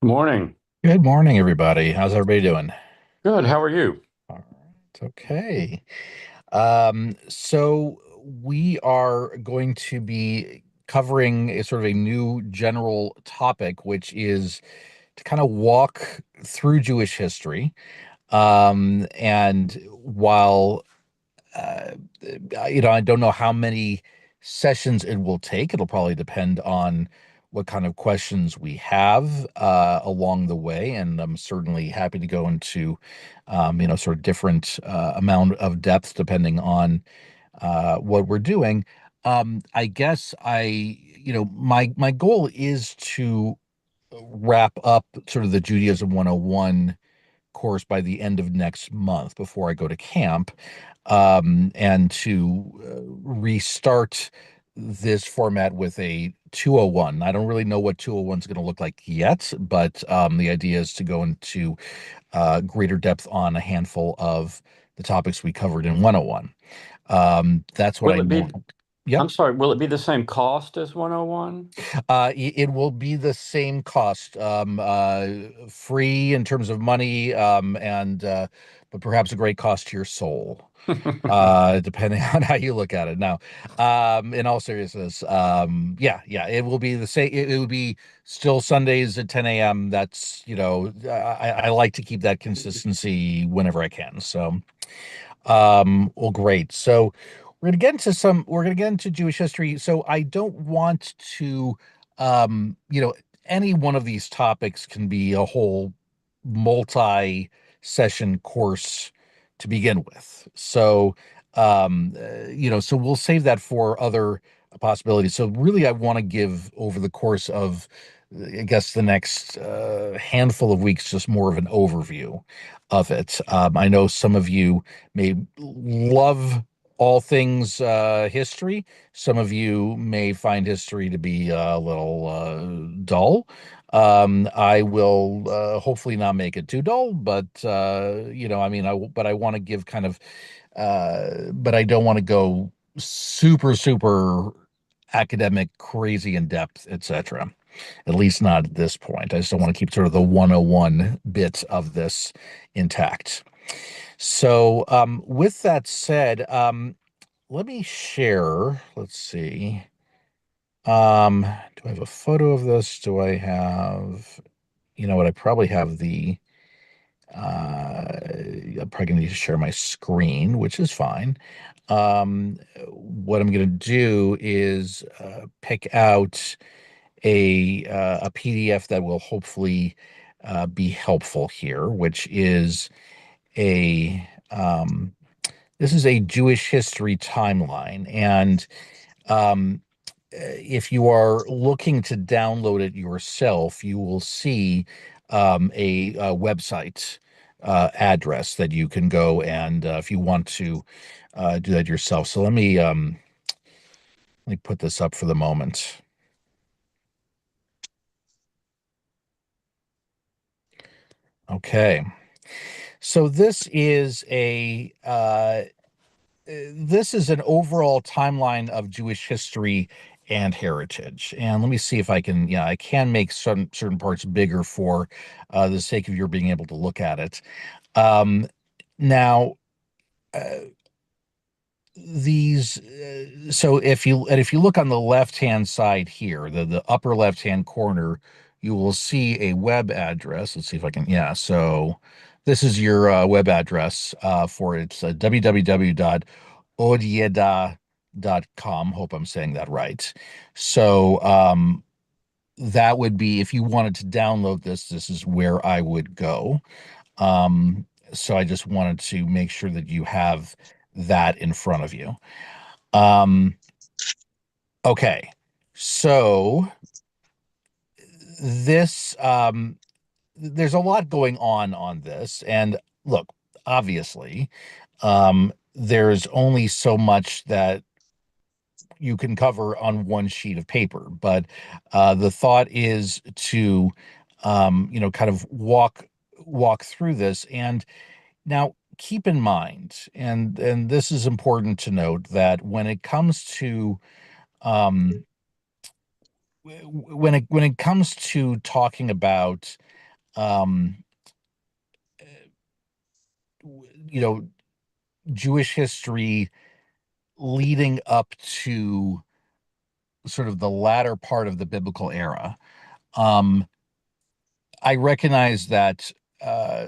Morning. Good morning, everybody. How's everybody doing? Good. How are you? All right, okay. So we are going to be covering a sort of a new general topic, which is to kind of walk through Jewish history. And while uh, I don't know how many sessions it will take. It'll probably depend on what kind of questions we have along the way, and I'm certainly happy to go into, sort of different amount of depth depending on what we're doing. I guess my goal is to wrap up sort of the Judaism 101 course by the end of next month before I go to camp, and to restart this format with a 201. I don't really know what 201 is going to look like yet, but the idea is to go into greater depth on a handful of the topics we covered in 101. That's what Will I it know. be, Yep. I'm sorry, will it be the same cost as 101? It will be the same cost, free in terms of money, and but perhaps a great cost to your soul, depending on how you look at it. Now, in all seriousness, yeah, it will be the same. It would be still Sundays at 10 a.m. That's, I like to keep that consistency whenever I can. So, well, great. So we're gonna get into Jewish history. So I don't want to, any one of these topics can be a whole multi-session course to begin with. So, so we'll save that for other possibilities. So really, I want to give over the course of, I guess, the next handful of weeks, just more of an overview of it. I know some of you may love all things history. Some of you may find history to be a little dull. I will hopefully not make it too dull, but but I want to give kind of, but I don't want to go super academic, crazy in depth, etc. At least not at this point. I just don't want to keep sort of the 101 bit of this intact. So, with that said, let me share. Let's see. Do I have a photo of this? Do I have, you know what? I probably have I'm probably going to need to share my screen, which is fine. What I'm going to do is pick out a PDF that will hopefully be helpful here, which is a this is a Jewish history timeline. And um, if you are looking to download it yourself, you will see a website address that you can go, and if you want to do that yourself. So let me put this up for the moment. Okay. So this is an overall timeline of Jewish history and heritage. And let me see if I can, yeah, I can make certain parts bigger for the sake of your being able to look at it. Now, uh, so if you look on the left-hand side here, the upper left-hand corner, you will see a web address. Let's see if I can, yeah. So this is your web address for it. It's www.odieda.com. Hope I'm saying that right. So that would be, if you wanted to download this, this is where I would go. So I just wanted to make sure that you have that in front of you. Um, okay. So this there's a lot going on this. And look, obviously, there's only so much that you can cover on one sheet of paper, but the thought is to kind of walk through this. And now keep in mind, and this is important to note, that when it comes to um when it comes to talking about um, you know, Jewish history leading up to sort of the latter part of the biblical era. Um, I recognize that uh,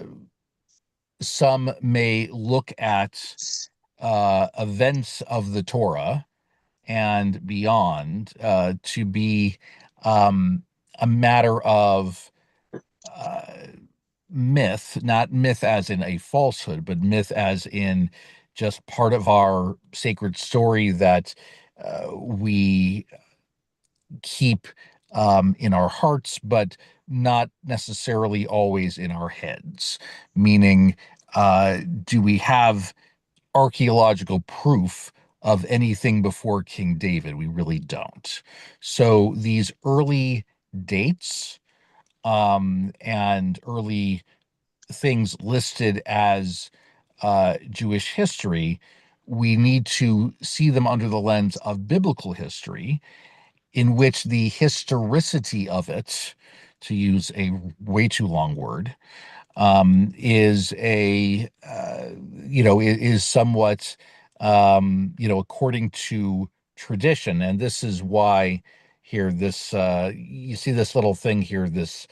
some may look at events of the Torah and beyond to be um, a matter of uh, myth, not myth as in a falsehood, but myth as in just part of our sacred story that we keep in our hearts, but not necessarily always in our heads. Meaning, do we have archaeological proof of anything before King David? We really don't. So these early dates and early things listed as Jewish history, we need to see them under the lens of biblical history, in which the historicity of it, to use a way too long word, is is somewhat, according to tradition. And this is why here, you see this little thing here, this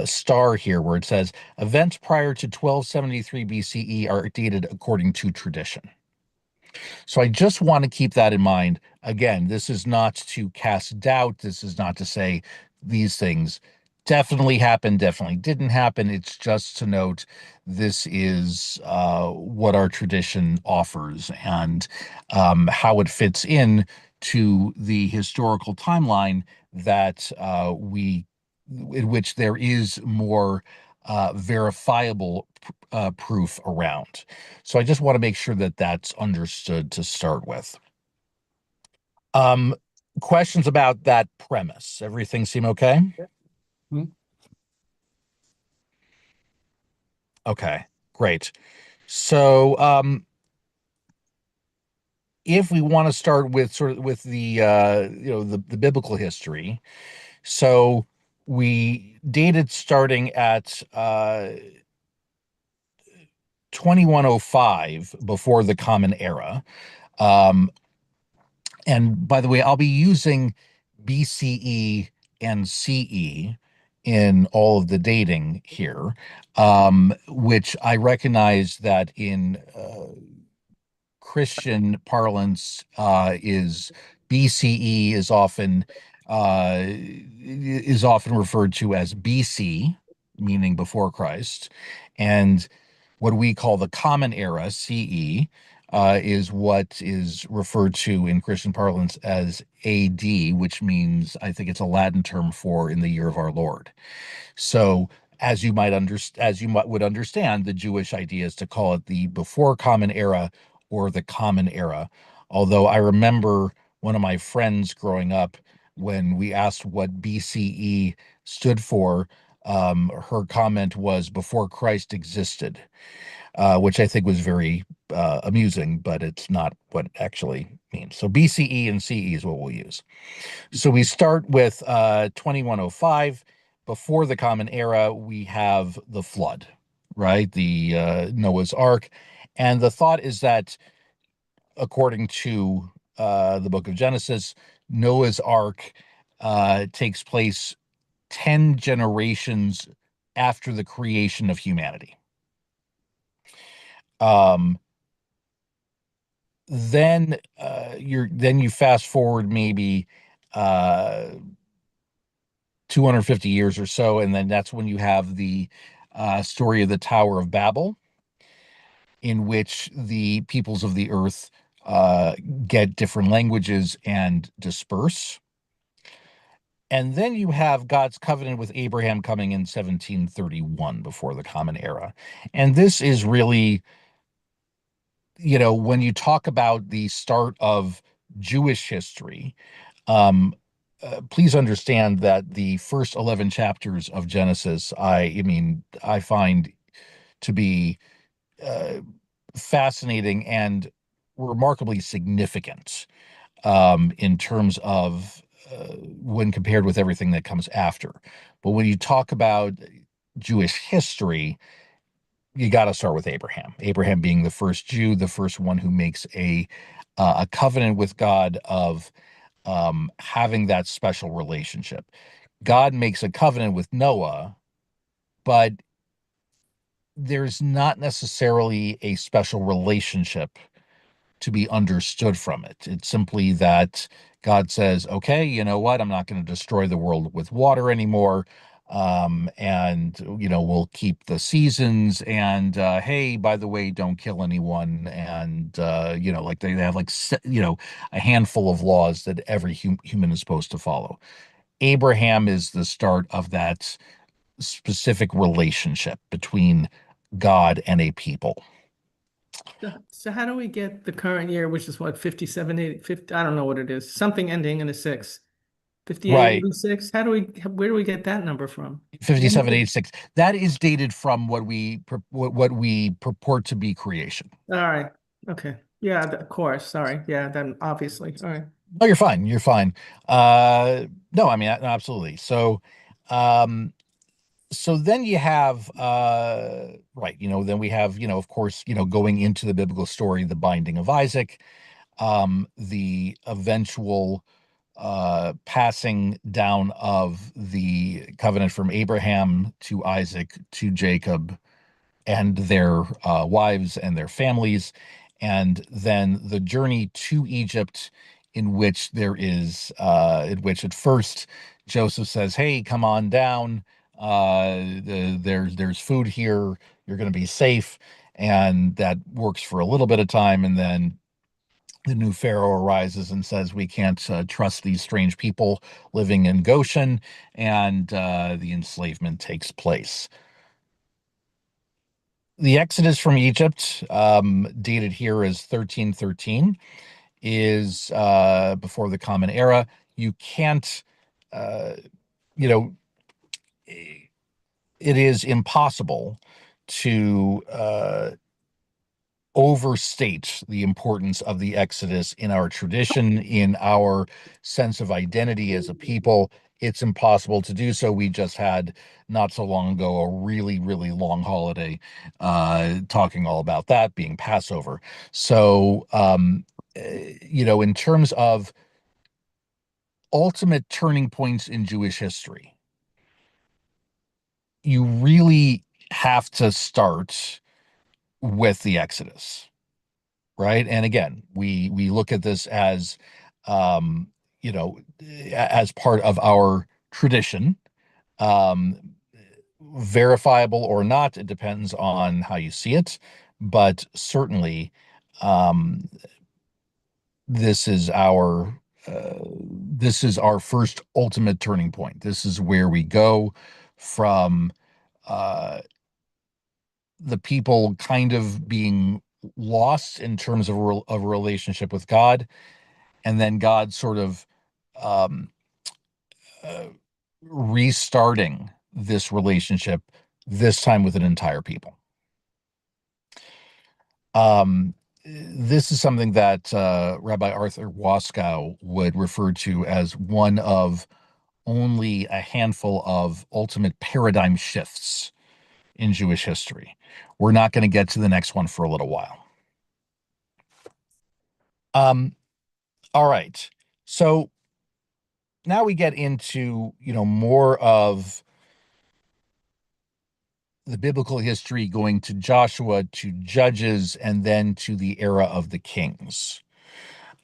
star here, where it says events prior to 1273 BCE are dated according to tradition. So I just want to keep that in mind. Again, this is not to cast doubt. This is not to say these things definitely happened, definitely didn't happen. It's just to note this is what our tradition offers and how it fits in to the historical timeline that in which there is more verifiable proof around. So I just want to make sure that that's understood to start with. Um, Questions about that premise? Everything seem okay? Hmm. Okay, great. So, if we want to start with sort of with the biblical history, so we dated starting at 2105 before the Common Era. Um, And by the way, I'll be using BCE and CE in all of the dating here, which I recognize that in Christian parlance is BCE is often referred to as BC, meaning before Christ, and what we call the Common Era, CE, is what is referred to in Christian parlance as AD, which means I think it's a Latin term for in the year of our Lord. So, as you might would understand, the Jewish idea is to call it the before Common Era or the Common Era. Although I remember one of my friends growing up, when we asked what BCE stood for, her comment was before Christ existed, which I think was very amusing, but it's not what it actually means. So BCE and CE is what we'll use. So we start with 2105. Before the Common Era, we have the flood, right? The Noah's Ark. And the thought is that, according to the book of Genesis, Noah's Ark takes place 10 generations after the creation of humanity. Um, then you fast forward maybe uh 250 years or so, and then that's when you have the story of the Tower of Babel, in which the peoples of the earth uh, get different languages and disperse. And then you have God's covenant with Abraham coming in 1731 before the Common Era. And this is really, when you talk about the start of Jewish history, um, please understand that the first 11 chapters of Genesis, I find to be uh, fascinating and remarkably significant in terms of when compared with everything that comes after. But when you talk about Jewish history, you got to start with Abraham. Abraham being the first Jew, the first one who makes a covenant with God of having that special relationship. God makes a covenant with Noah, but there's not necessarily a special relationship to be understood from it. It's simply that God says, okay, you know what? I'm not going to destroy the world with water anymore. And, we'll keep the seasons. And, hey, by the way, don't kill anyone. And, like they have like, a handful of laws that every human is supposed to follow. Abraham is the start of that specific relationship between God and a people. So how do we get the current year, which is what, 57, 80, 50, I don't know what it is, something ending in a six, 58, Right. 86? Where do we get that number from? 5786. That is dated from what we purport to be creation. All right. Okay. Yeah, of course. Sorry. Yeah, then obviously. All right. No, you're fine. You're fine. No, I mean, absolutely. Um, so then you have, right, then we have, of course, going into the biblical story, the binding of Isaac, the eventual passing down of the covenant from Abraham to Isaac to Jacob and their wives and their families, and then the journey to Egypt, in which at first Joseph says, "Hey, come on down. There's food here. You're going to be safe," and that works for a little bit of time, and then the new Pharaoh arises and says, "We can't trust these strange people living in Goshen," and the enslavement takes place. The Exodus from Egypt, dated here as 1313, is before the Common Era. You can't, uh, you know, it is impossible to overstate the importance of the Exodus in our tradition, in our sense of identity as a people. It's impossible to do so. We just had not so long ago a really, really long holiday talking all about that being Passover. So, in terms of ultimate turning points in Jewish history, you really have to start with the Exodus, right? And again, we look at this as um as part of our tradition, um verifiable or not, it depends on how you see it, but certainly um this is our this is our first ultimate turning point. This is where we go from uh the people kind of being lost in terms of a relationship with God, and then God sort of um, uh, restarting this relationship, this time with an entire people. Um, this is something that Rabbi Arthur Waskow would refer to as one of only a handful of ultimate paradigm shifts in Jewish history. We're not going to get to the next one for a little while. Um, all right. So now we get into, more of the biblical history, going to Joshua, to Judges, and then to the era of the kings.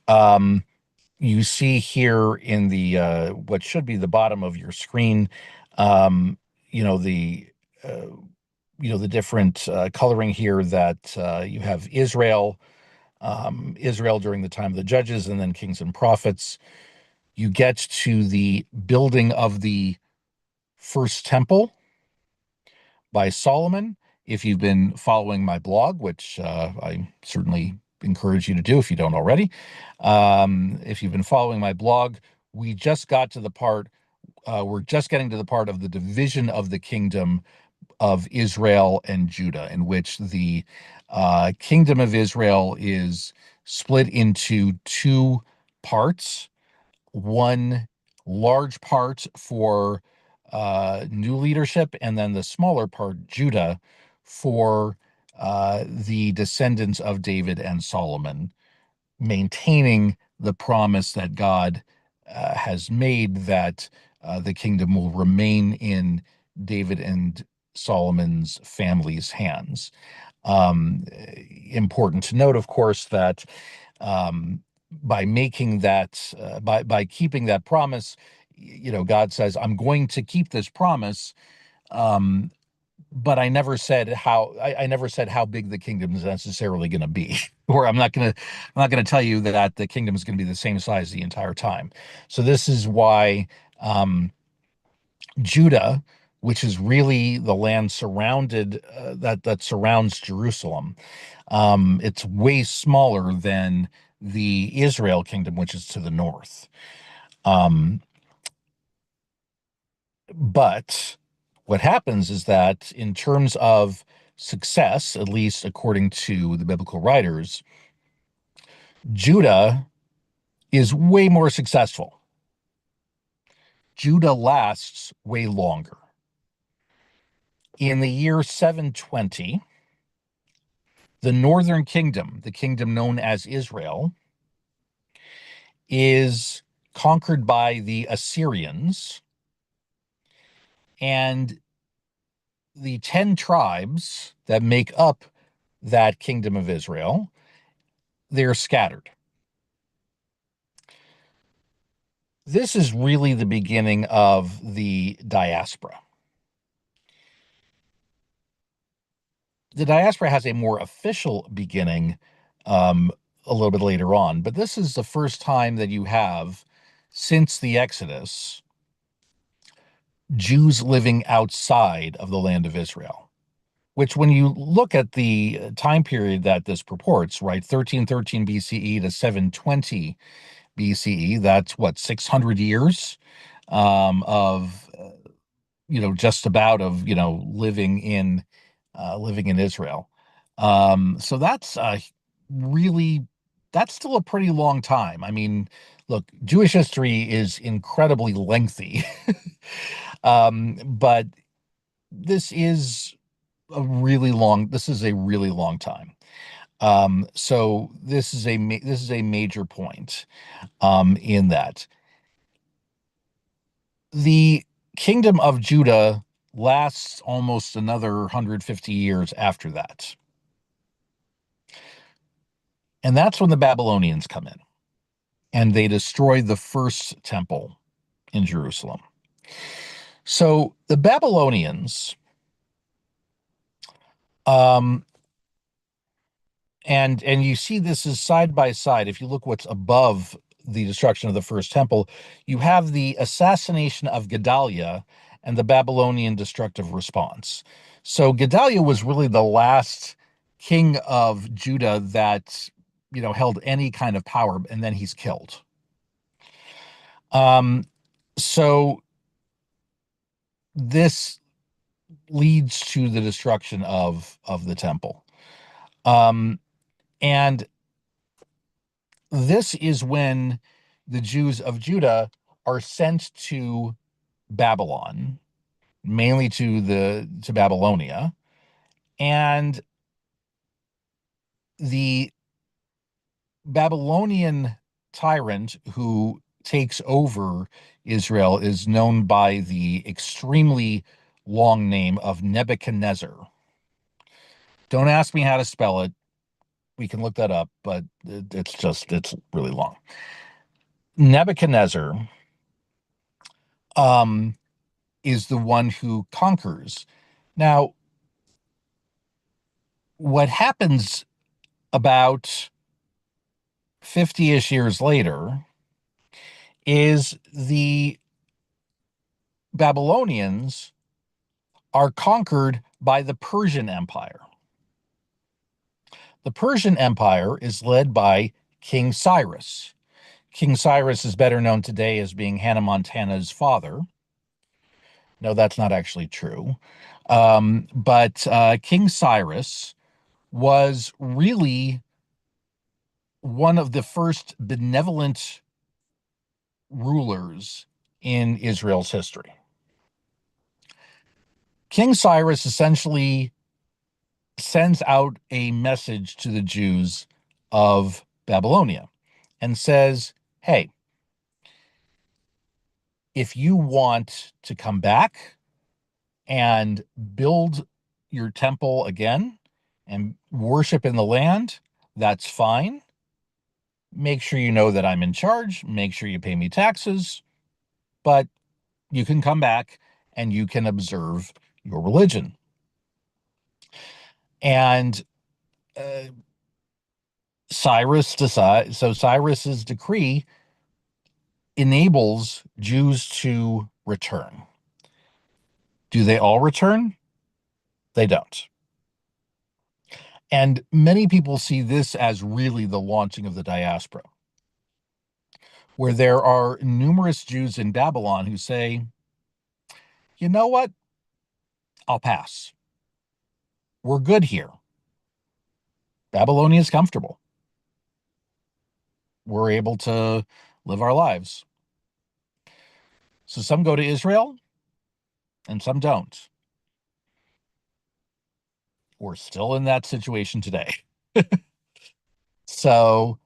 Um, you see here in the what should be the bottom of your screen, um, you know, the uh, the different coloring here that you have Israel during the time of the Judges, and then kings and prophets. You get to the building of the first temple by Solomon. If you've been following my blog, which I certainly encourage you to do if you don't already, if you've been following my blog, we just got to the part, we're just getting to the part of the division of the kingdom of Israel and Judah, in which the kingdom of Israel is split into two parts. One large part for new leadership, and then the smaller part, Judah, for the descendants of David and Solomon, maintaining the promise that God has made that the kingdom will remain in David and Solomon's family's hands. Important to note, of course, that by making that, by keeping that promise, God says, "I'm going to keep this promise." Um, but I never said I never said how big the kingdom is necessarily going to be, or I'm not gonna tell you that the kingdom is going to be the same size the entire time. So this is why Judah, which is really the land surrounded that surrounds Jerusalem, it's way smaller than the Israel kingdom, which is to the north. Um, But what happens is that, in terms of success, at least according to the biblical writers, Judah is way more successful. Judah lasts way longer. In the year 720, the northern kingdom, the kingdom known as Israel, is conquered by the Assyrians, and the 10 tribes that make up that kingdom of Israel, they're scattered. This is really the beginning of the diaspora. The diaspora has a more official beginning a little bit later on, but this is the first time that you have, since the Exodus, Jews living outside of the land of Israel. Which, when you look at the time period that this purports, right, 1313 BCE to 720 BCE, that's what, 600 years of just about of living in Israel. So really that's still a pretty long time. I mean, look, Jewish history is incredibly lengthy, but this is this is a really long time. So this is a major point in that the kingdom of Judah lasts almost another 150 years after that. And that's when the Babylonians come in and they destroy the first temple in Jerusalem. So the Babylonians, um, and you see this is side by side. If you look what's above the destruction of the first temple, you have the assassination of Gedaliah and the Babylonian destructive response. So Gedaliah was really the last king of Judah that held any kind of power, and then he's killed. So this leads to the destruction of the temple. And this is when the Jews of Judah are sent to Babylon, mainly to Babylonia, and the Babylonian tyrant who takes over Israel is known by the extremely long name of Nebuchadnezzar. Don't ask me how to spell it. We can look that up, but it's really long. Nebuchadnezzar um, is the one who conquers. Now, what happens about 50-ish years later is the Babylonians are conquered by the Persian Empire. The Persian Empire is led by King Cyrus. King Cyrus is better known today as being Hannah Montana's father. No, that's not actually true. But King Cyrus was really one of the first benevolent rulers in Israel's history. King Cyrus essentially sends out a message to the Jews of Babylonia and says, hey, if you want to come back and build your temple again and worship in the land, that's fine. Make sure you know that I'm in charge. Make sure you pay me taxes, but you can come back and you can observe your religion. And Cyrus's decree enables Jews to return. Do they all return? They don't. And many people see this as really the launching of the diaspora, where there are numerous Jews in Babylon who say, you know what? I'll pass. We're good here. Babylonia is comfortable. We're able to live our lives. So some go to Israel and some don't. We're still in that situation today. So,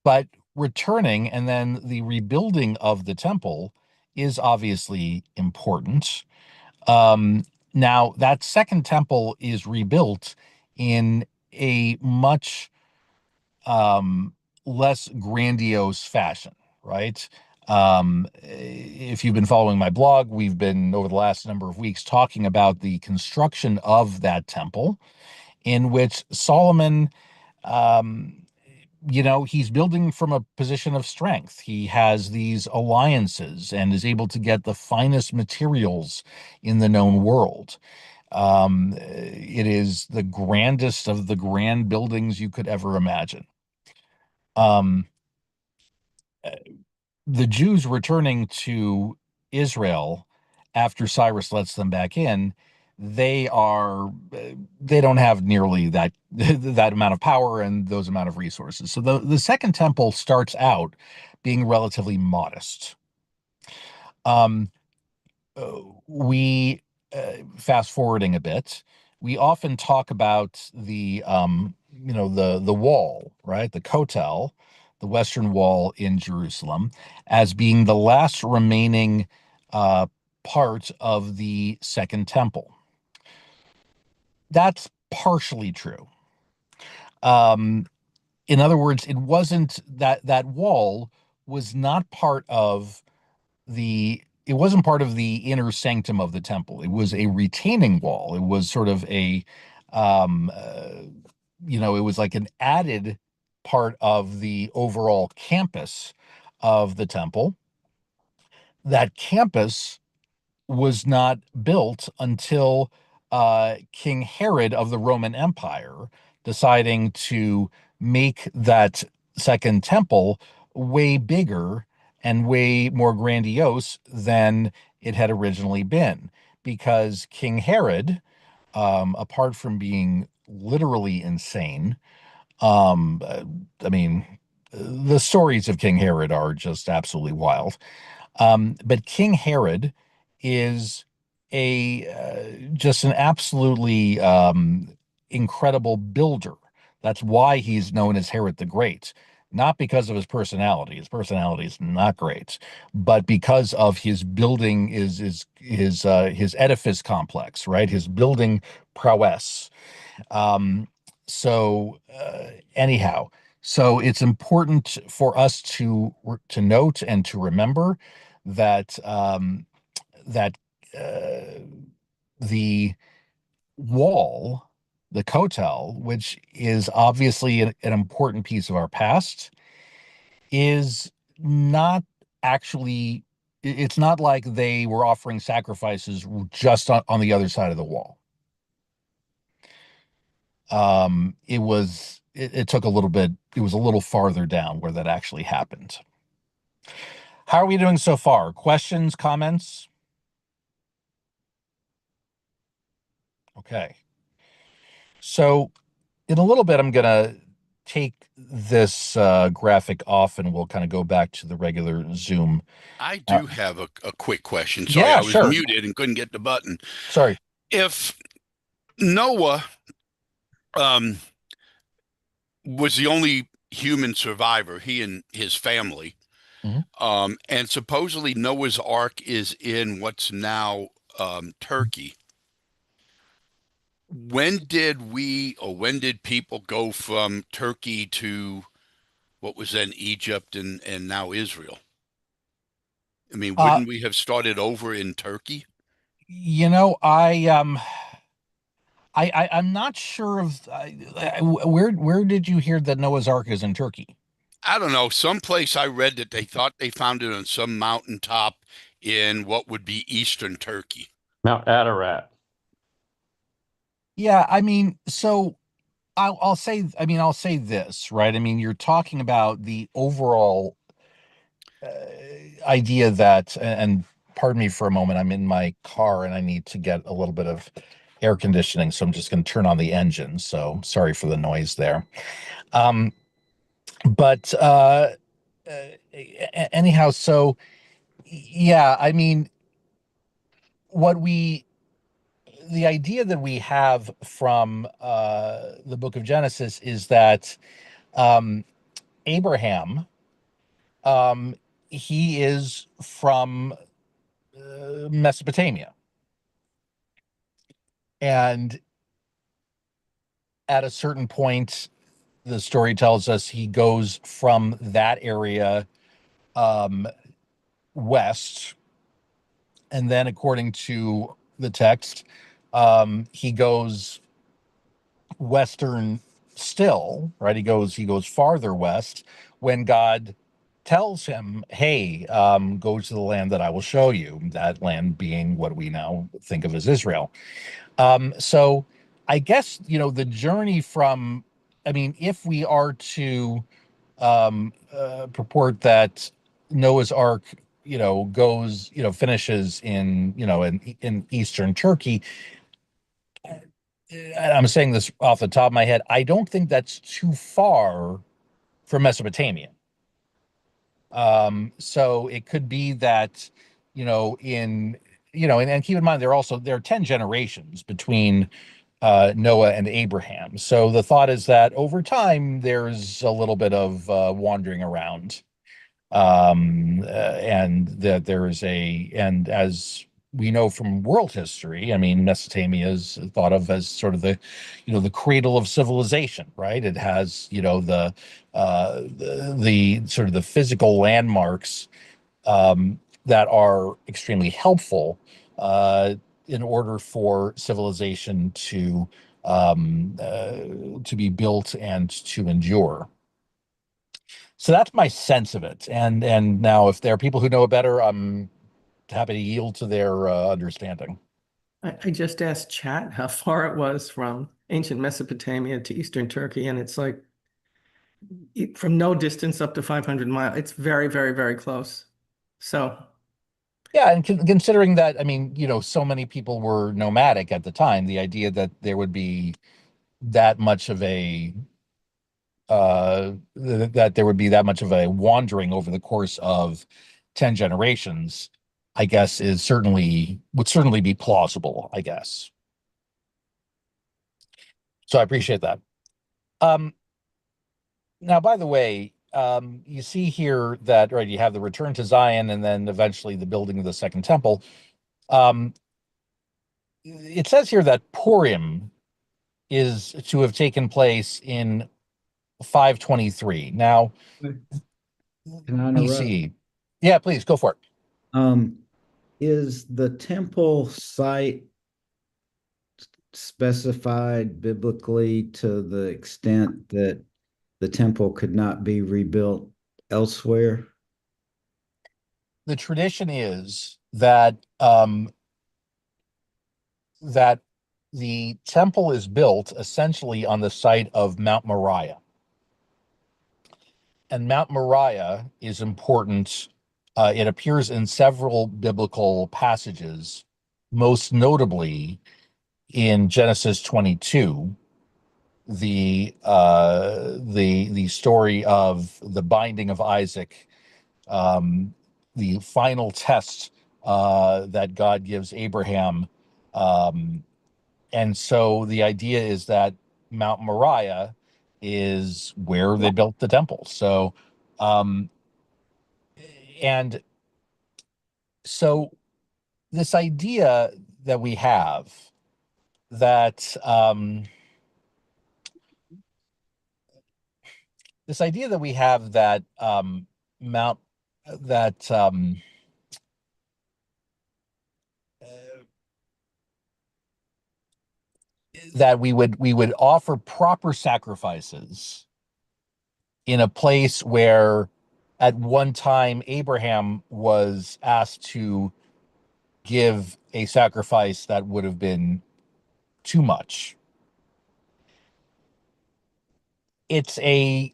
but returning and then the rebuilding of the temple is obviously important. Now, that second temple is rebuilt in a much less grandiose fashion, right? If you've been following my blog, we've been over the last number of weeks talking about the construction of that temple, in which Solomon, um, he's building from a position of strength. He has these alliances and is able to get the finest materials in the known world. It is the grandest of the grand buildings you could ever imagine. Um, the Jews returning to Israel after Cyrus lets them back in, they don't have nearly that amount of power and those amount of resources. So the second temple starts out being relatively modest. Um, we fast forwarding a bit, we often talk about the wall, right? The Kotel, the Western Wall in Jerusalem, as being the last remaining uh, part of the Second Temple. That's partially true. Um, in other words, it wasn't that wall was not part of it wasn't part of the inner sanctum of the temple. It was a retaining wall. It was sort of um, uh, it was like an added part of the overall campus of the temple. That campus was not built until King Herod of the Roman Empire deciding to make that second temple way bigger and way more grandiose than it had originally been. Because King Herod, apart from being literally insane, um, uh, I mean, the stories of King Herod are just absolutely wild. But King Herod is a just an absolutely incredible builder. That's why he's known as Herod the Great, not because of his personality. His personality is not great, but because of his building his edifice complex, right? His building prowess. Um, anyhow, so it's important for us to note and to remember that that uh, the wall, the Kotel, which is obviously an important piece of our past, is not actually. It's not like they were offering sacrifices just on the other side of the wall. It took a little bit, it was a little farther down where that actually happened. How are we doing so far? Questions, comments? Okay. So in a little bit, I'm going to take this graphic off and we'll kind of go back to the regular Zoom. I do have a quick question. Sorry, Yeah, I was sure. muted and couldn't get the button. Sorry. If Noah um, was the only human survivor, he and his family, Mhm. and supposedly Noah's Ark is in what's now Turkey. When did people go from Turkey to what was then Egypt and now Israel? I mean, Uh, wouldn't we have started over in Turkey? you know, I'm not sure of where did you hear that Noah's Ark is in Turkey? I don't know. Someplace I read that they thought they found it on some mountaintop in what would be eastern Turkey. Mount Ararat. Yeah, I mean, so I'll say, I mean, I'll say this, right? I mean, you're talking about the overall uh, idea that, and pardon me for a moment, I'm in my car and I need to get a little bit of air conditioning, so I'm just going to turn on the engine. So sorry for the noise there. Um, but anyhow, so yeah, I mean, what we the idea that we have from the book of Genesis is that um, Abraham, um, he is from Mesopotamia. And at a certain point, the story tells us he goes from that area um, west. And then, according to the text, he goes western still, right? He goes farther west when God tells him, hey, go to the land that I will show you, that land being what we now think of as Israel. So I guess, the journey from, I mean, if we are to purport that Noah's Ark, goes, finishes in, in Eastern Turkey, I'm saying this off the top of my head, I don't think that's too far from Mesopotamia. So it could be that, and keep in mind there are 10 generations between Noah and Abraham. So the thought is that over time there's a little bit of wandering around, and that there is and as we know from world history, I mean, Mesopotamia is thought of as sort of the cradle of civilization, right? It has, the sort of the physical landmarks that are extremely helpful uh, in order for civilization to be built and to endure. So that's my sense of it. And now, if there are people who know it better, I'm happy to yield to their understanding. I just asked Chat how far it was from ancient Mesopotamia to Eastern Turkey, and it's like from no distance up to 500 miles. It's very, very, very close. So Yeah, and considering that, I mean, so many people were nomadic at the time, the idea that there would be that much of a that there would be that much of a wandering over the course of 10 generations, I guess, would certainly be plausible, I guess. So I appreciate that. Um, Now, by the way, you see here that, right, you have the return to Zion and then eventually the building of the second temple. Um, it says here that Purim is to have taken place in 523. Now, Can I interrupt? BC. Yeah, please go for it. Um, is the temple site specified biblically to the extent that the temple could not be rebuilt elsewhere? The tradition is that the temple is built essentially on the site of Mount Moriah. And Mount Moriah is important. It appears in several biblical passages, most notably in Genesis 22, the story of the binding of Isaac, the final test that God gives Abraham, um, And so the idea is that Mount Moriah is where they built the temple. So, um, and so this idea that we have that this idea that we have that Mount that that we would offer proper sacrifices in a place where at one time Abraham was asked to give a sacrifice that would have been too much. It's a,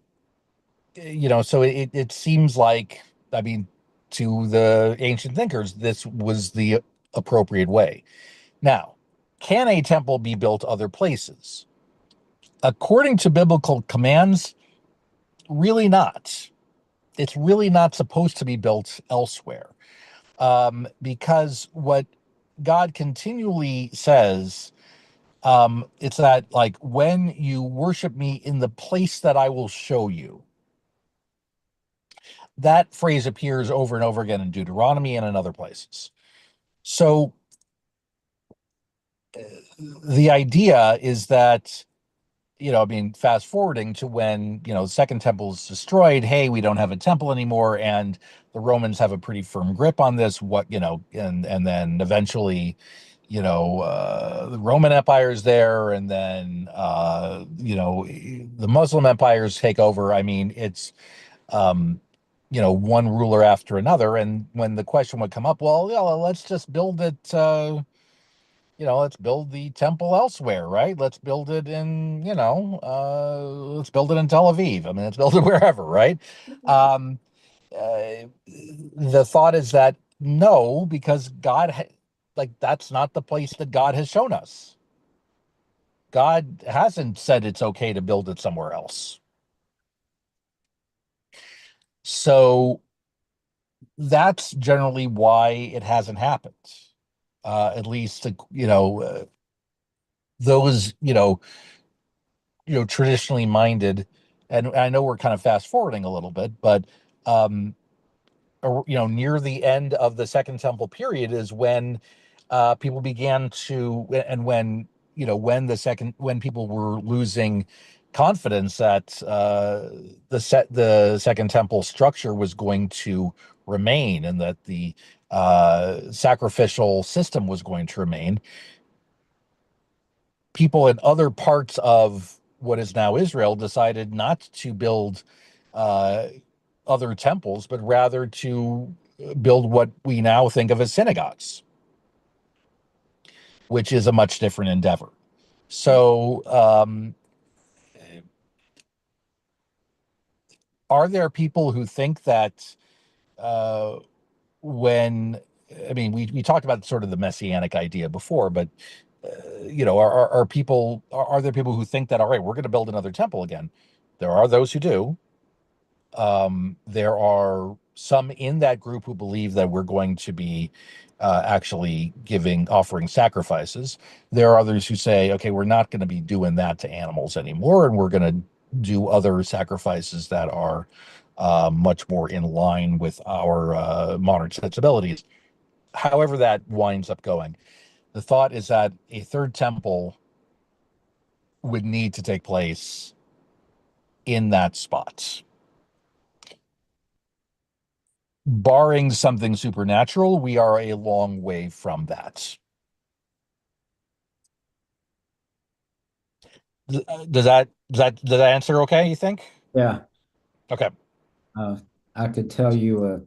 so it seems like, I mean, to the ancient thinkers, this was the appropriate way. Now, can a temple be built other places? According to biblical commands, really not. It's really not supposed to be built elsewhere. Because what God continually says, it's that, like, when you worship me in the place that I will show you. That phrase appears over and over again in Deuteronomy and in other places. So the idea is that, I mean, fast forwarding to when, the second temple is destroyed, hey, we don't have a temple anymore, and the Romans have a pretty firm grip on this, and then eventually, the Roman Empire is there, and then, the Muslim empires take over. I mean, it's, um, one ruler after another. And when the question would come up, well, let's just build it, let's build the temple elsewhere, right? Let's build it in, let's build it in Tel Aviv. I mean, let's build it wherever, right? Um, the thought is that no, because like, that's not the place that God has shown us. God hasn't said it's okay to build it somewhere else. So that's generally why it hasn't happened. At least, those, traditionally minded, and I know we're kind of fast forwarding a little bit, but um, near the end of the Second Temple period is when people began to, and when people were losing confidence that the Second Temple structure was going to remain, and that the sacrificial system was going to remain. People in other parts of what is now Israel decided not to build uh, other temples, but rather to build what we now think of as synagogues, which is a much different endeavor. So, are there people who think that uh, when, I mean, we talked about sort of the messianic idea before, but are there people who think that, all right, we're going to build another temple again? There are those who do. There are some in that group who believe that we're going to be actually offering sacrifices. There are others who say, okay, we're not going to be doing that to animals anymore, and we're going to do other sacrifices that are much more in line with our modern sensibilities. However that winds up going, the thought is that a third temple would need to take place in that spot. Barring something supernatural, we are a long way from that. Does that answer okay, you think? Yeah. Okay. I could tell you a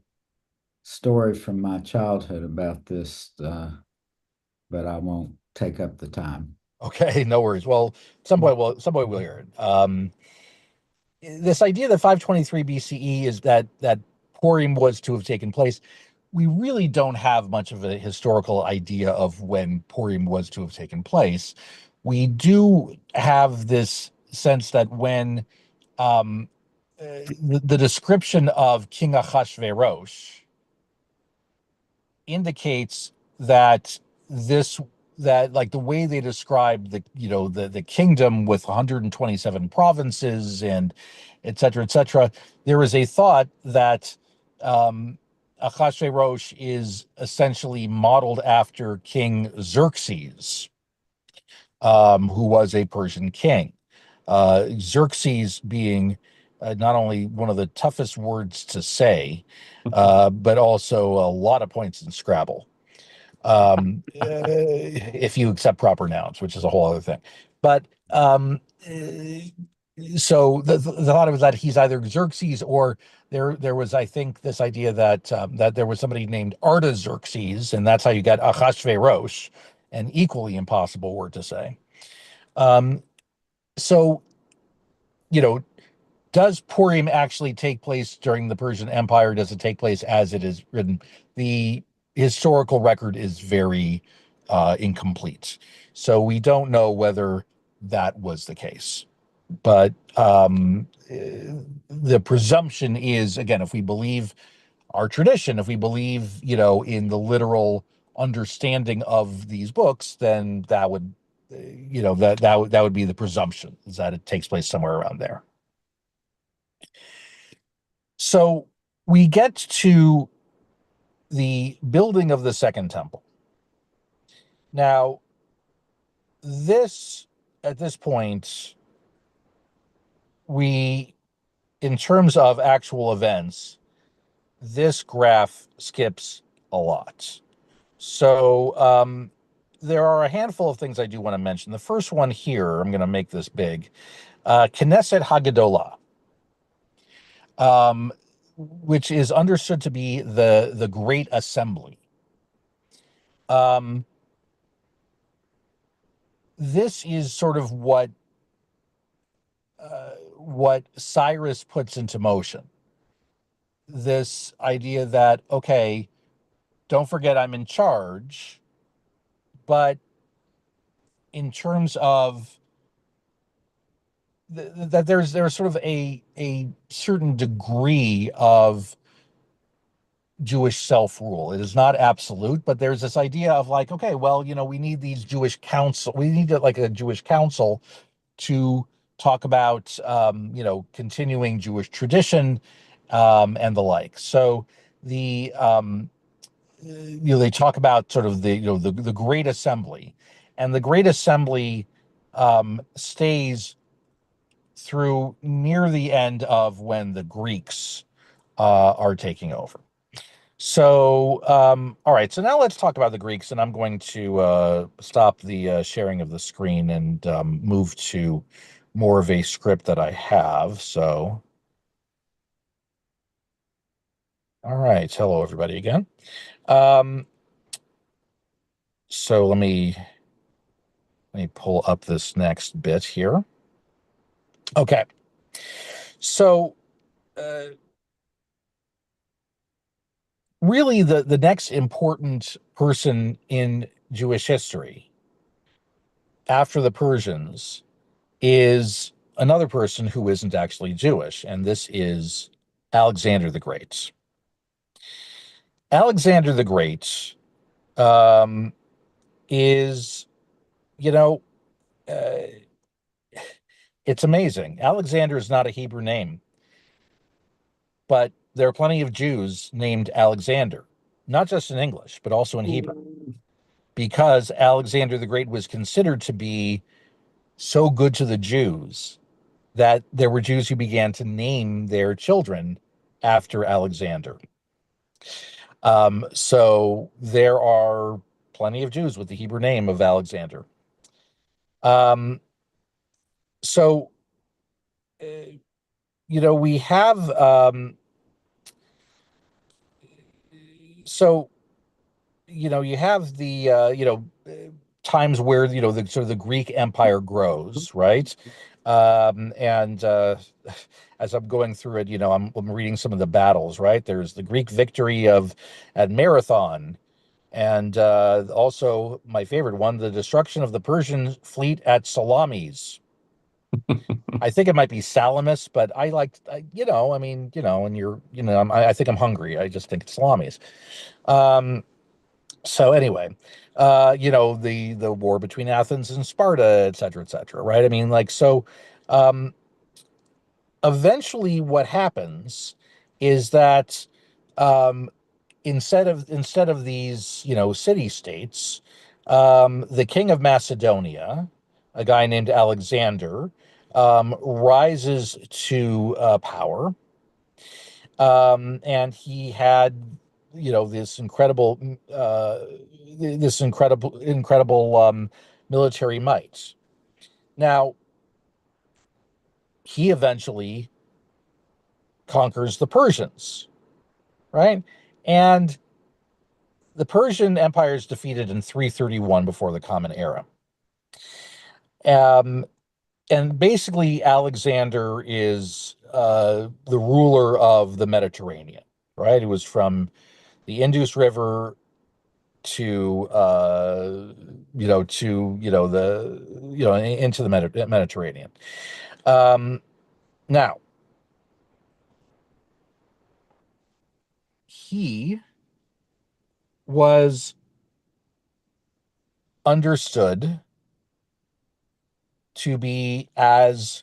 story from my childhood about this, but I won't take up the time. Okay, no worries. Well, some point we'll hear it. This idea that 523 BCE is that Purim was to have taken place. We really don't have much of a historical idea of when Purim was to have taken place. We do have this sense that when the description of King Ahasuerus indicates that this that like the way they describe the, you know, the kingdom with 127 provinces and et cetera, there is a thought that Ahasuerus is essentially modeled after King Xerxes, who was a Persian king. Xerxes being not only one of the toughest words to say, but also a lot of points in Scrabble. If you accept proper nouns, which is a whole other thing. But so the thought of that he's either Xerxes or there was, I think, this idea that that there was somebody named Artaxerxes, and that's how you got Ahasuerus, an equally impossible word to say. So, you know, does Purim actually take place during the Persian Empire? Does it take place as it is written? The historical record is very incomplete. So we don't know whether that was the case. But the presumption is, again, if we believe our tradition, if we believe, you know, in the literal understanding of these books, then that would, you know, that would be the presumption, is that it takes place somewhere around there. So we get to the building of the Second Temple. Now, at this point, in terms of actual events, this graph skips a lot. So there are a handful of things I do want to mention. The first one here, I'm going to make this big, Knesset Hagadolah, which is understood to be the Great Assembly. This is sort of what Cyrus puts into motion. This idea that, okay, don't forget I'm in charge, but in terms of that there's sort of a certain degree of Jewish self-rule. It is not absolute, but there's this idea of like, okay, well, you know, we need these Jewish council. We need like a Jewish council to talk about, you know, continuing Jewish tradition and the like. So the you know, they talk about sort of the, you know, the Great Assembly, and the Great Assembly stays through near the end of when the Greeks are taking over. So, all right. So now let's talk about the Greeks, and I'm going to stop the sharing of the screen and move to more of a script that I have. So, all right. Hello, everybody again. So let me pull up this next bit here. Okay. So, really, the next important person in Jewish history after the Persians is another person who isn't actually Jewish, and this is Alexander the Great. Alexander the Great is, you know, it's amazing. Alexander is not a Hebrew name, but there are plenty of Jews named Alexander, not just in English, but also in Hebrew, because Alexander the Great was considered to be so good to the Jews that there were Jews who began to name their children after Alexander. So there are plenty of Jews with the Hebrew name of Alexander. So, you know, we have, so, you know, you have the, you know, times where, you know, the sort of the Greek Empire grows, right? And as I'm going through it, you know, I'm reading some of the battles, right? There's the Greek victory at Marathon, and also my favorite one, the destruction of the Persian fleet at Salamis. I think it might be Salamis, but you know, I mean, you know, and you're, you know, I think I'm hungry. I just think it's Salamis. So anyway, the war between Athens and Sparta, et cetera, right? I mean, like, so um, eventually what happens is that um, instead of these, city states, the king of Macedonia, a guy named Alexander, rises to power, and he had, this incredible military might. Now, he eventually conquers the Persians, right? And the Persian Empire is defeated in 331 before the Common Era. Um, and basically, Alexander is the ruler of the Mediterranean, right? It was from the Indus River to into the Mediterranean. Now, he was understood to be as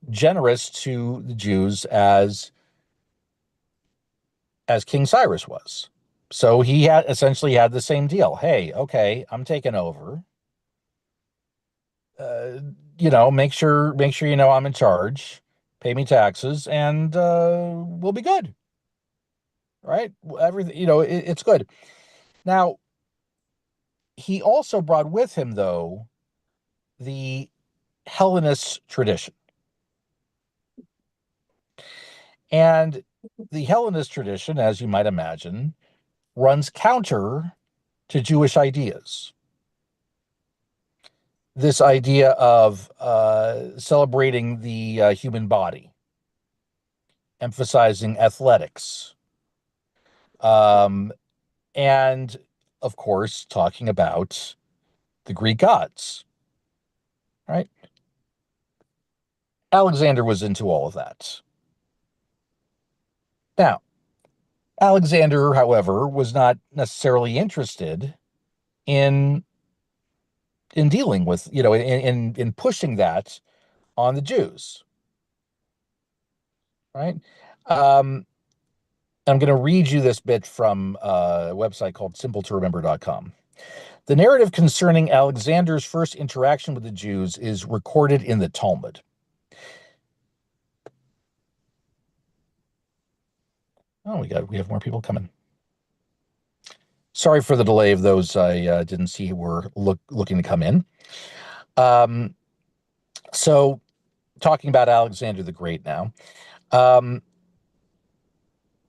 generous to the Jews as King Cyrus was. So he had essentially had the same deal. Hey, okay, I'm taking over. Make sure I'm in charge. Pay me taxes, and we'll be good. Right? Everything, it's good. Now, he also brought with him, though, the Hellenist tradition. And the Hellenist tradition, as you might imagine, runs counter to Jewish ideas. This idea of celebrating the human body, emphasizing athletics, and of course, talking about the Greek gods, right? Alexander was into all of that. Now, Alexander, however, was not necessarily interested in dealing with, in pushing that on the Jews, right? Um, I'm going to read you this bit from a website called simpletoremember.com. The narrative concerning Alexander's first interaction with the Jews is recorded in the Talmud. Oh, we have more people coming. Sorry for the delay of those I didn't see who were looking to come in. So talking about Alexander the Great now. The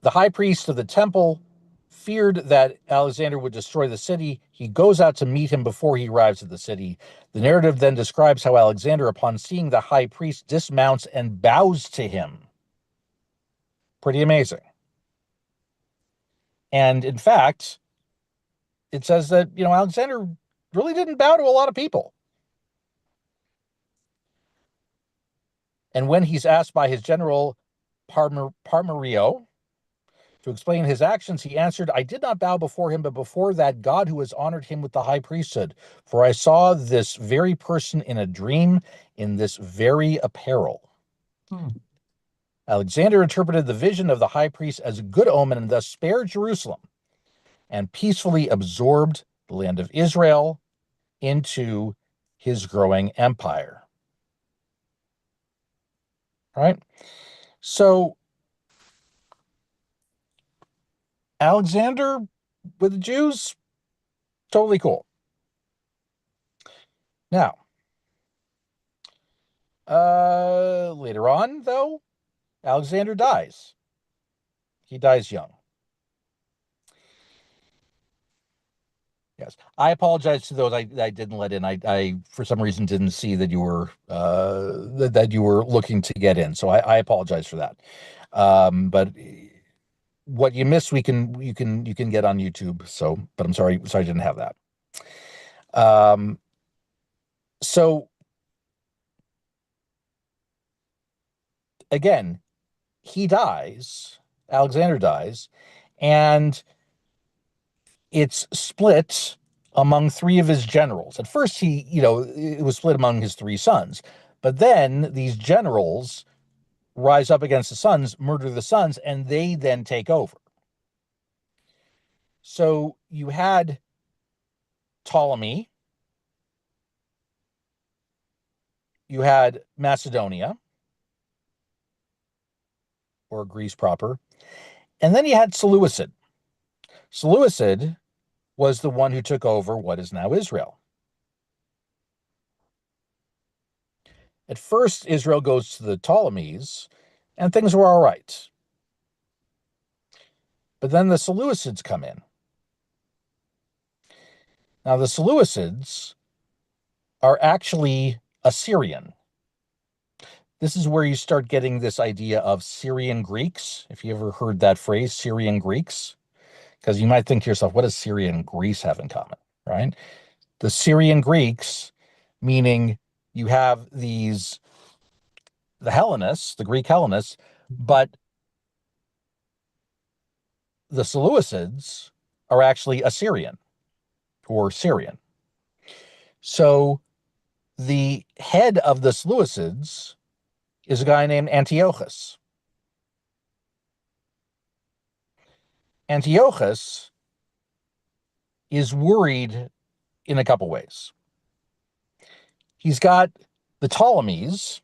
high priest of the temple feared that Alexander would destroy the city. He goes out to meet him before he arrives at the city. The narrative then describes how Alexander, upon seeing the high priest, dismounts and bows to him. Pretty amazing. And in fact, it says that, Alexander really didn't bow to a lot of people. And when he's asked by his general Parmerio to explain his actions, he answered, I did not bow before him, but before that God who has honored him with the high priesthood. For I saw this very person in a dream in this very apparel. Alexander interpreted the vision of the high priest as a good omen and thus spared Jerusalem and peacefully absorbed the land of Israel into his growing empire. All right. So Alexander with the Jews, totally cool. Now, later on, though, Alexander dies. He dies young. Yes, I apologize to those I didn't let in. I for some reason didn't see that you were that you were looking to get in, so I apologize for that. But what you missed, you can get on YouTube. So, but I'm sorry I didn't have that. So again, he dies. Alexander dies, and it's split among three of his generals. At first, it was split among his three sons, but then these generals rise up against the sons, murder the sons, and they then take over. So you had Ptolemy, you had Macedonia, or Greece proper, and then you had Seleucid. Seleucid was the one who took over what is now Israel. At first, Israel goes to the Ptolemies, and things were all right. But then the Seleucids come in. Now, the Seleucids are actually Assyrian. This is where you start getting this idea of Syrian Greeks. If you ever heard that phrase, Syrian Greeks, because you might think to yourself, what does Syria and Greece have in common, right? The Syrian Greeks, meaning you have the Hellenists, the Greek Hellenists, but the Seleucids are actually Assyrian or Syrian. So the head of the Seleucids is a guy named Antiochus. Antiochus is worried in a couple ways. He's got the Ptolemies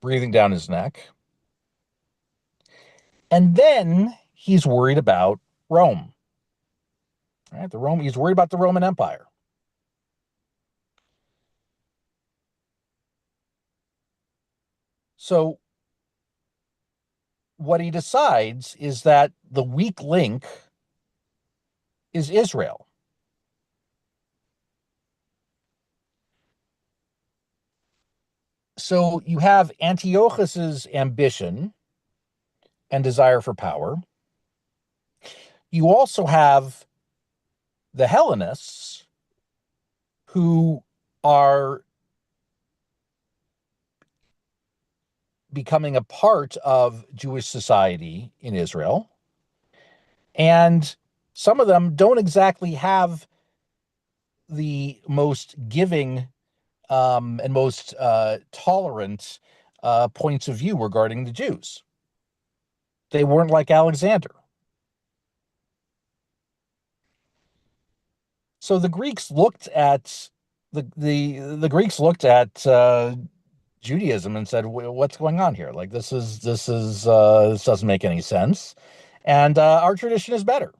breathing down his neck, and then he's worried about Rome. Right? He's worried about the Roman Empire. So what he decides is that the weak link is Israel. So you have Antiochus's ambition and desire for power. You also have the Hellenists who are becoming a part of Jewish society in Israel. And some of them don't exactly have the most giving and most tolerant points of view regarding the Jews. They weren't like Alexander. So the Greeks looked at the Greeks looked at Judaism and said, "What's going on here? Like this doesn't make any sense, and our tradition is better."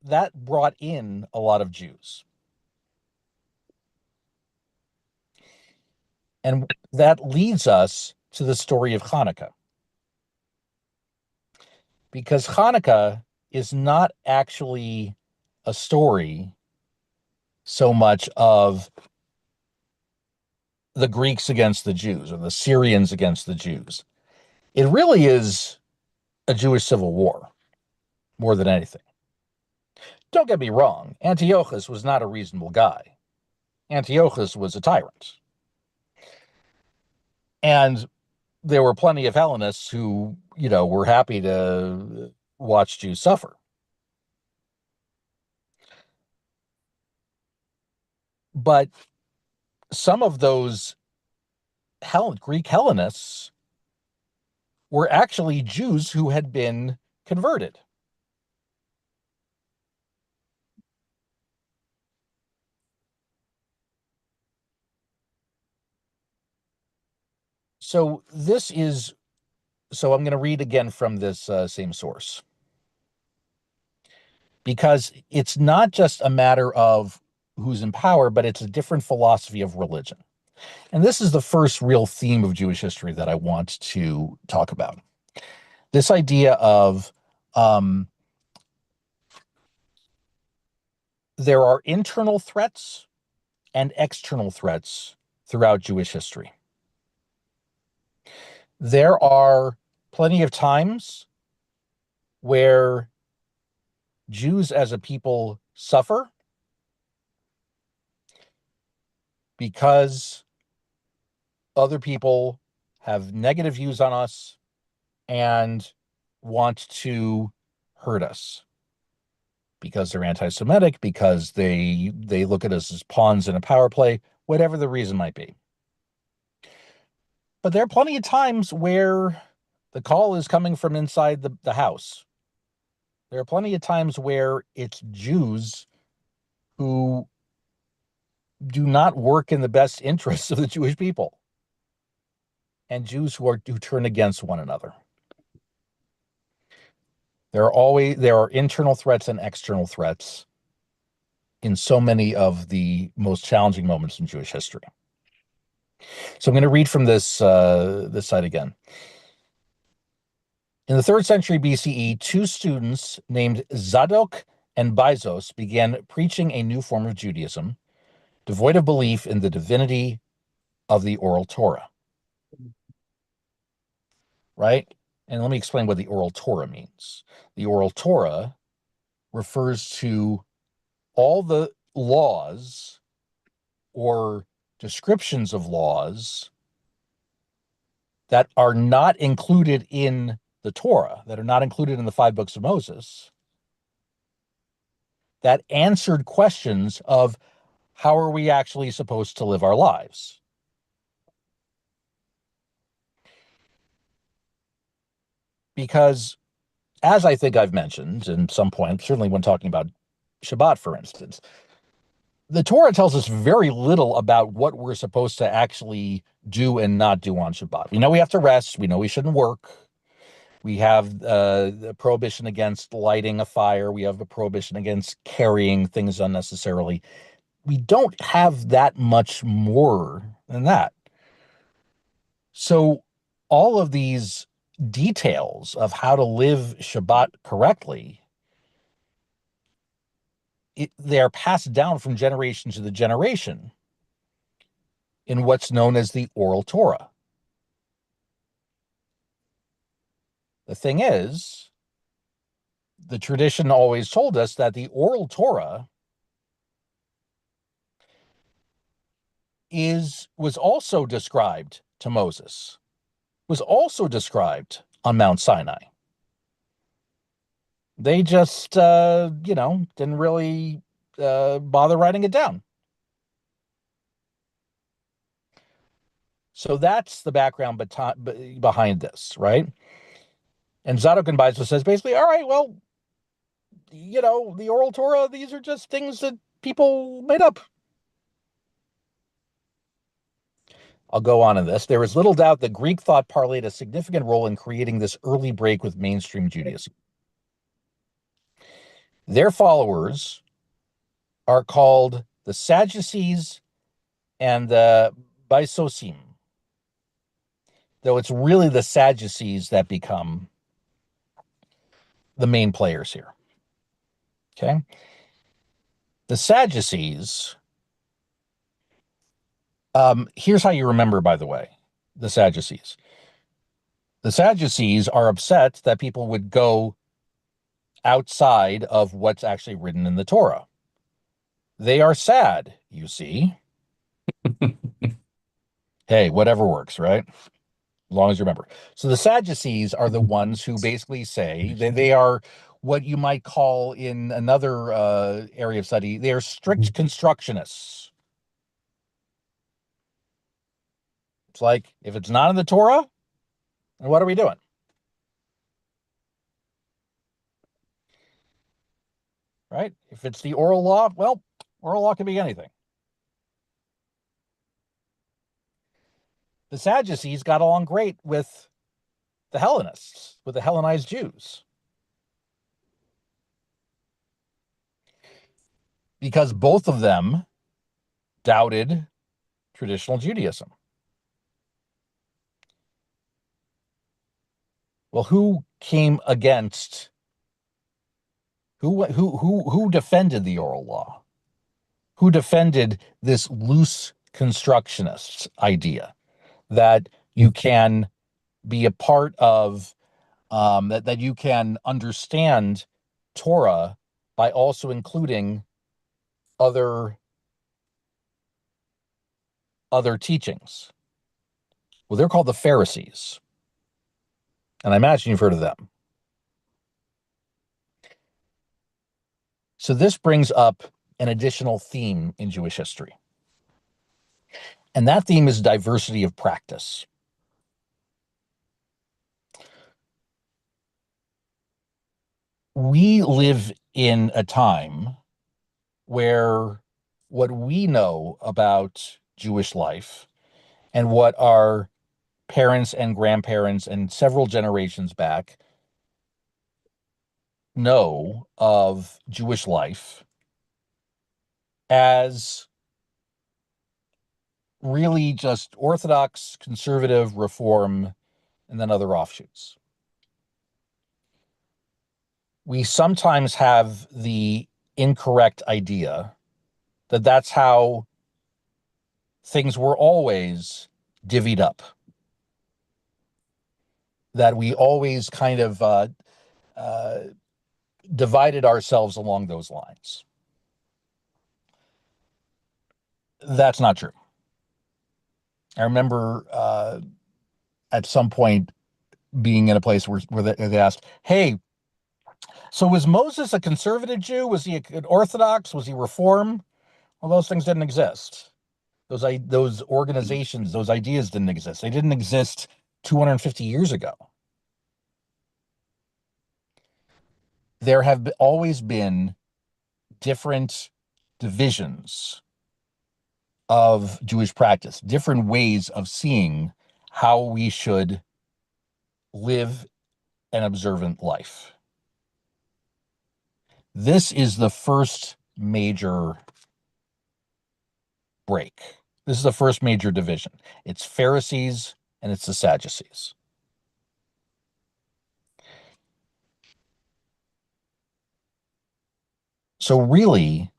That brought in a lot of Jews. And that leads us to the story of Hanukkah. Because Hanukkah is not actually a story so much of the Greeks against the Jews or the Syrians against the Jews. It really is a Jewish civil war more than anything. Don't get me wrong, Antiochus was not a reasonable guy. Antiochus was a tyrant. And there were plenty of Hellenists who, were happy to watch Jews suffer. But some of those Greek Hellenists were actually Jews who had been converted. So I'm going to read again from this same source. Because it's not just a matter of who's in power, but it's a different philosophy of religion. And this is the first real theme of Jewish history that I want to talk about. This idea of there are internal threats and external threats throughout Jewish history. There are plenty of times where Jews as a people suffer because other people have negative views on us and want to hurt us because they're anti-Semitic, because they look at us as pawns in a power play, whatever the reason might be. But there are plenty of times where the call is coming from inside the house. There are plenty of times where it's Jews who do not work in the best interests of the Jewish people, and Jews who turn against one another. There are internal threats and external threats in so many of the most challenging moments in Jewish history. So I'm going to read from this site again. In the 3rd century BCE, 2 students named Zadok and Bezos began preaching a new form of Judaism, devoid of belief in the divinity of the oral Torah. Right? And let me explain what the oral Torah means. The oral Torah refers to all the laws or descriptions of laws that are not included in the Torah, that are not included in the 5 books of Moses, that answered questions of how are we actually supposed to live our lives? Because, as I think I've mentioned in some point, certainly when talking about Shabbat, for instance, the Torah tells us very little about what we're supposed to actually do and not do on Shabbat. We know we have to rest. We know we shouldn't work. We have the prohibition against lighting a fire. We have a prohibition against carrying things unnecessarily. We don't have that much more than that. So all of these details of how to live Shabbat correctly, they're passed down from generation to the generation in what's known as the oral Torah. The thing is, the tradition always told us that the oral Torah was also described to Moses, was also described on Mount Sinai. They just, didn't really bother writing it down. So that's the background behind this, right? And Zadok and Bezos says basically, all right, well, the oral Torah, these are just things that people made up. I'll go on in this. There is little doubt that Greek thought parlayed a significant role in creating this early break with mainstream Judaism. Their followers are called the Sadducees and the Bysosim, though it's really the Sadducees that become the main players here. Okay? The Sadducees, here's how you remember, by the way, the Sadducees. The Sadducees are upset that people would go outside of what's actually written in the Torah. They are sad, you see. Hey, whatever works, right? As long as you remember. So the Sadducees are the ones who basically say they are what you might call in another area of study, they are strict constructionists. It's like, if it's not in the Torah, then what are we doing? Right? If it's the oral law, well, oral law can be anything. The Sadducees got along great with the Hellenists, with the Hellenized Jews, because both of them doubted traditional Judaism. Well, who came against? Who defended the oral law? Who defended this loose constructionist idea that you can be a part of, that you can understand Torah by also including other teachings? Well, they're called the Pharisees. And I imagine you've heard of them. So this brings up an additional theme in Jewish history. And that theme is diversity of practice. We live in a time where what we know about Jewish life and what our parents and grandparents and several generations back know of Jewish life as really just Orthodox, conservative, Reform, and then other offshoots. We sometimes have the incorrect idea that that's how things were always divvied up, that we always kind of divided ourselves along those lines. That's not true. I remember at some point being in a place where they asked, hey, so was Moses a conservative Jew? Was he an Orthodox? Was he Reform? Well, those things didn't exist. Those organizations, those ideas didn't exist. They didn't exist 250 years ago. There have always been different divisions of Jewish practice, different ways of seeing how we should live an observant life. This is the first major break. This is the first major division. It's Pharisees and it's the Sadducees. So really,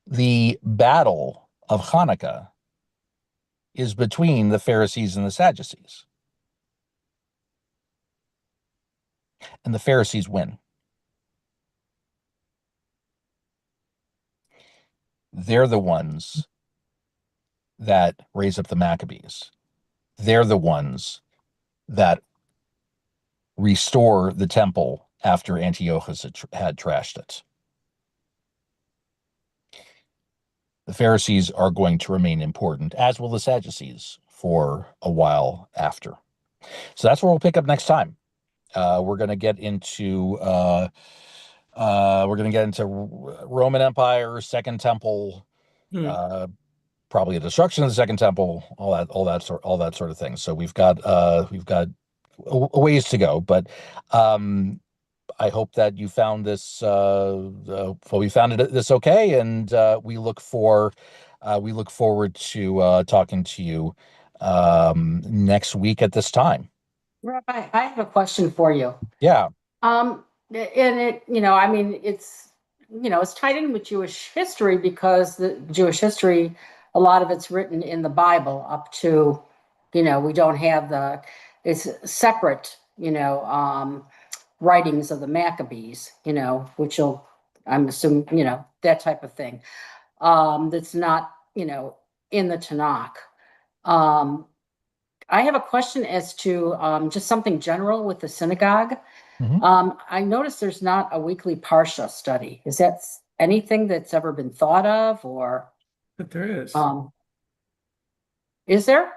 the battle of Hanukkah is between the Pharisees and the Sadducees. And the Pharisees win. They're the ones that raise up the Maccabees. They're the ones that restore the temple after Antiochus had trashed it. The Pharisees are going to remain important, as will the Sadducees, for a while after. So that's where we'll pick up next time. We're going to get into Roman Empire, Second Temple, probably a destruction of the Second Temple, all that sort of thing. So we've got a ways to go, but I hope that you found this this okay, and we look forward to talking to you next week at this time. Rabbi, I have a question for you. Yeah. And it, I mean, it's tied in with Jewish history because the Jewish history, a lot of it's written in the Bible up to, we don't have it's separate, writings of the Maccabees, which I'm assuming, that type of thing. That's not, in the Tanakh. I have a question as to just something general with the synagogue. Mhm. I noticed there's not a weekly Parsha study. Is that anything that's ever been thought of, or But there is. Is there?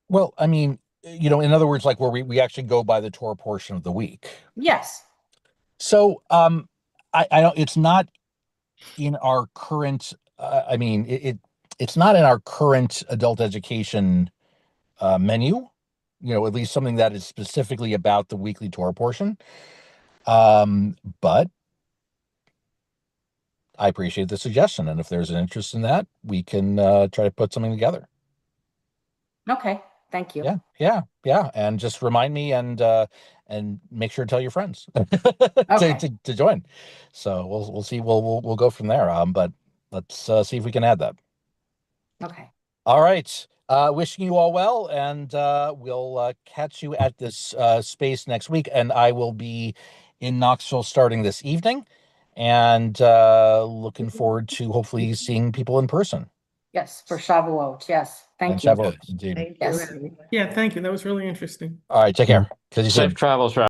Well, I mean, in other words, like where we actually go by the Torah portion of the week. Yes. So, I don't. It's not in our current. I mean, it's not in our current adult education menu. At least something that is specifically about the weekly Torah portion. But I appreciate the suggestion, and if there's an interest in that, we can try to put something together. Okay. Thank you. Yeah, and just remind me and make sure to tell your friends Okay. to join. So we'll see. We'll go from there. But let's see if we can add that. Okay. All right. Wishing you all well, and we'll catch you at this space next week. And I will be in Knoxville starting this evening, and looking forward to hopefully seeing people in person. Yes, for Shavuot. Yes. And Thank you. Shavuot, indeed. Thank you, Yes. everyone. Yeah, thank you. That was really interesting. All right, take care. See you soon. Safe travels,